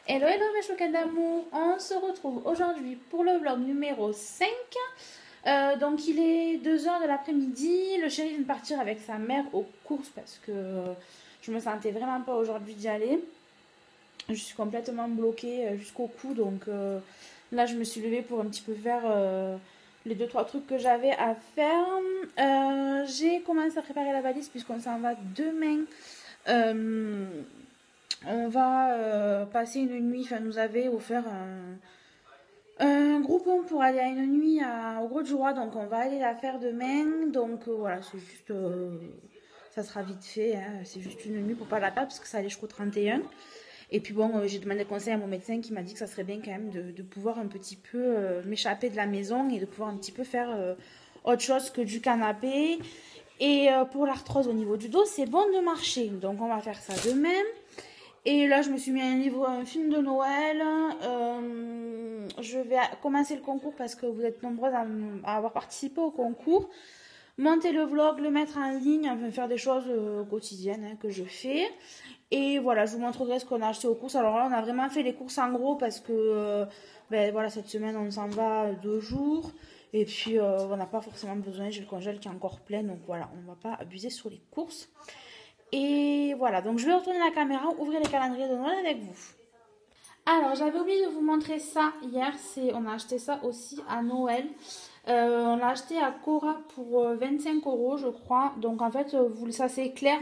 Hello, hello mes chouquettes d'amour, on se retrouve aujourd'hui pour le vlog numéro 5. Donc il est 2h de l'après-midi, le chéri vient de partir avec sa mère aux courses parce que je me sentais vraiment pas aujourd'hui d'y aller. Je suis complètement bloquée jusqu'au cou, donc là je me suis levée pour un petit peu faire les 2-3 trucs que j'avais à faire. J'ai commencé à préparer la valise puisqu'on s'en va demain. On va passer une nuit, enfin nous avait offert un groupon pour aller à une nuit au Gros de Joie, donc on va aller la faire demain. Donc voilà, c'est juste, ça sera vite fait, hein. C'est juste une nuit pour pas la perdre parce que ça allait jusqu'au 31. Et puis bon, j'ai demandé conseil à mon médecin qui m'a dit que ça serait bien quand même de pouvoir un petit peu m'échapper de la maison et de pouvoir un petit peu faire autre chose que du canapé. Et pour l'arthrose au niveau du dos, c'est bon de marcher. Donc on va faire ça demain. Et là, je me suis mis un film de Noël. Je vais commencer le concours parce que vous êtes nombreuses à avoir participé au concours. Monter le vlog, le mettre en ligne, enfin faire des choses quotidiennes que je fais. Et voilà, je vous montrerai ce qu'on a acheté aux courses. Alors là, on a vraiment fait les courses en gros parce que voilà, cette semaine, on s'en va 2 jours. Et puis, on n'a pas forcément besoin. J'ai le congèle qui est encore plein. Donc voilà, on ne va pas abuser sur les courses. Et voilà, donc je vais retourner la caméra, ouvrir les calendriers de Noël avec vous. Alors, j'avais oublié de vous montrer ça hier. On a acheté ça aussi à Noël. On l'a acheté à Cora pour 25 €, je crois. Donc en fait, ça s'éclaire.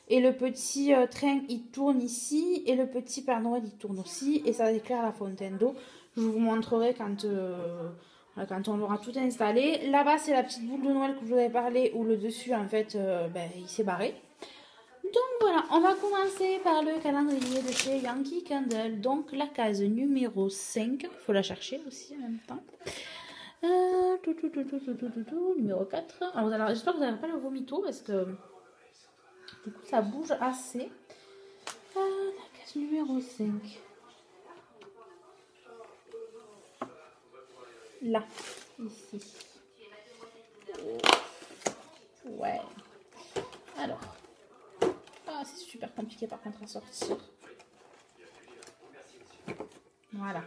Et le petit train, il tourne ici. Et le petit Père Noël, il tourne aussi. Et ça éclaire la fontaine d'eau. Je vous montrerai quand on aura tout installé. Là-bas, c'est la petite boule de Noël que je vous avais parlé. Où le dessus, en fait, il s'est barré. Donc voilà, on va commencer par le calendrier de chez Yankee Candle. Donc la case numéro 5. Il faut la chercher aussi en même temps. Numéro 4. Alors j'espère que vous n'avez pas le vomito parce que du coup ça bouge assez. La case numéro 5. Là, ici. Ouais. Alors. Ah, c'est super compliqué par contre à sortir. Voilà.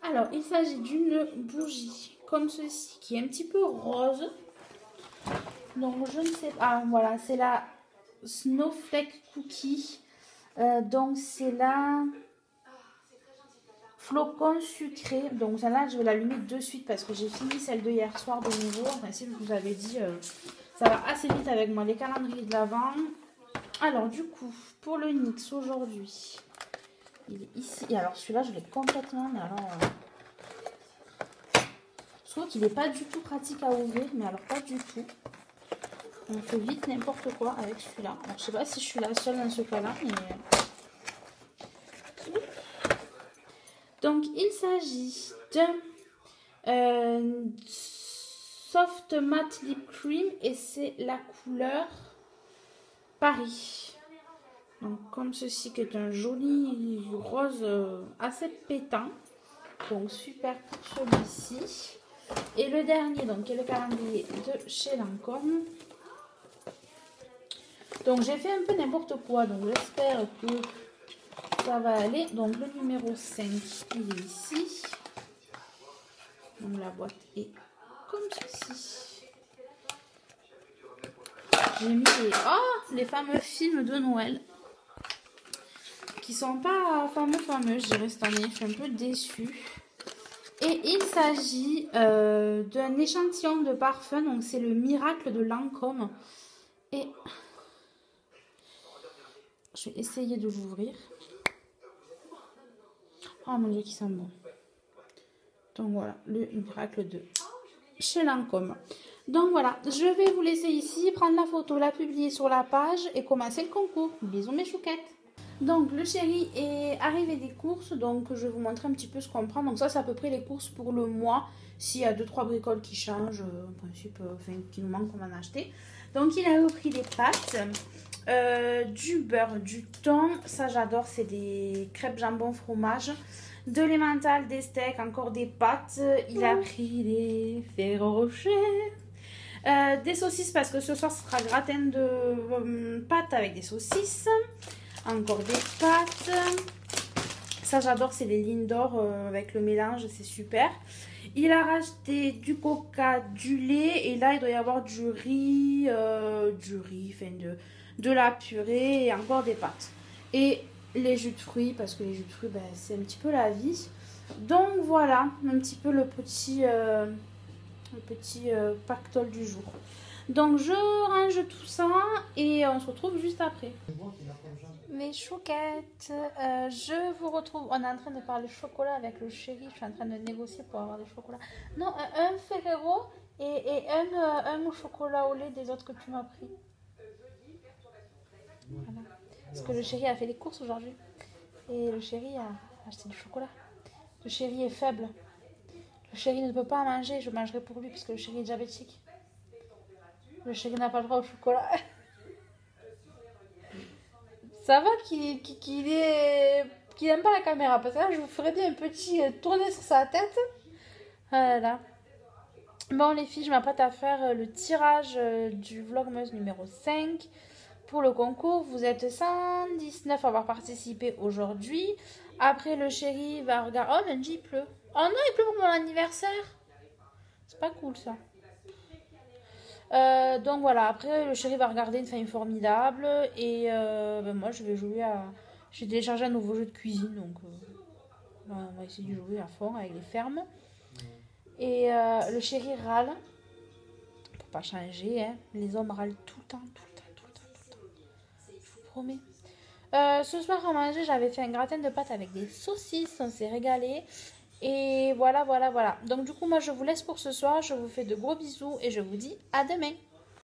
Alors, il s'agit d'une bougie comme ceci, qui est un petit peu rose. Donc, je ne sais pas. Ah, voilà, c'est la Snowflake Cookie. Donc, c'est la flocon sucré. Donc, celle-là, je vais l'allumer de suite parce que j'ai fini celle de hier soir de nouveau. Enfin, si je vous avais dit, ça va assez vite avec moi, les calendriers de l'Avent. Alors, du coup, pour le NYX aujourd'hui, il est ici. Et alors, celui-là, je l'ai complètement. Mais alors, je trouve qu'il n'est pas du tout pratique à ouvrir. Mais alors, pas du tout. On fait vite n'importe quoi avec celui-là. Alors, je sais pas si je suis la seule dans ce cas-là. Mais... Donc, il s'agit de Soft Matte Lip Cream. Et c'est la couleur Paris. Donc comme ceci qui est un joli rose assez pétant. Donc super pour celui-ci. Et le dernier donc qui est le calendrier de chez Lancôme. Donc j'ai fait un peu n'importe quoi. Donc j'espère que ça va aller. Donc le numéro 5 il est ici. Donc la boîte est comme ceci. J'ai mis les fameux films de Noël. Qui sont pas fameux, je dirais cette année. Je suis un peu déçue. Et il s'agit d'un échantillon de parfum. Donc c'est le Miracle de Lancôme. Et je vais essayer de l'ouvrir. Oh mon dieu, qui sent bon. Donc voilà, le Miracle de chez Lancôme. Donc voilà, je vais vous laisser ici, prendre la photo, la publier sur la page et commencer le concours. Bisous mes chouquettes. Donc le chéri est arrivé des courses, donc je vais vous montrer un petit peu ce qu'on prend. Donc ça c'est à peu près les courses pour le mois. S'il y a 2-3 bricoles qui changent, en principe, qui nous manquent, on en a acheté. Donc il a repris des pâtes, du beurre, du thon, ça j'adore, c'est des crêpes jambon fromage, de l'emmental, des steaks, encore des pâtes. Il a pris des Ferrero Rocher. Des saucisses parce que ce soir ce sera gratin de pâtes avec des saucisses. Encore des pâtes. Ça, j'adore, c'est les Lindor avec le mélange, c'est super. Il a racheté du coca, du lait, et là, il doit y avoir du riz, enfin de la purée et encore des pâtes. Et les jus de fruits, parce que les jus de fruits, ben, c'est un petit peu la vie. Donc voilà, un petit peu le petit pactole du jour. Donc je range tout ça et on se retrouve juste après. Mes chouquettes, je vous retrouve. On est en train de parler chocolat avec le chéri. Je suis en train de négocier pour avoir des chocolats. Non, un Ferrero et un au chocolat au lait des autres que tu m'as pris. Voilà. Parce que le chéri a fait les courses aujourd'hui. Et le chéri a acheté du chocolat. Le chéri est faible. Le chéri ne peut pas en manger. Je mangerai pour lui parce que le chéri est diabétique. Le chéri n'a pas le droit au chocolat. Ça va qu'il n'aime pas la caméra. Parce que là, je vous ferai bien un petit tourner sur sa tête. Voilà. Bon, les filles, je m'apprête à faire le tirage du Vlogmas numéro 5. Pour le concours, vous êtes 119 à avoir participé aujourd'hui. Après, le chéri va regarder... Oh, Benji, il pleut. Oh non, il pleut pour mon anniversaire. C'est pas cool, ça. Donc voilà, après le chéri va regarder Une famille formidable et ben moi je vais jouer à... J'ai téléchargé un nouveau jeu de cuisine donc on va essayer de jouer à fond avec les fermes. Et le chéri râle pour pas changer, hein. Les hommes râlent tout le temps, tout le temps, tout le temps, tout le temps. Je vous promets. Ce soir à manger j'avais fait un gratin de pâtes avec des saucisses, on s'est régalé. Et voilà. Donc du coup moi je vous laisse pour ce soir, je vous fais de gros bisous et je vous dis à demain.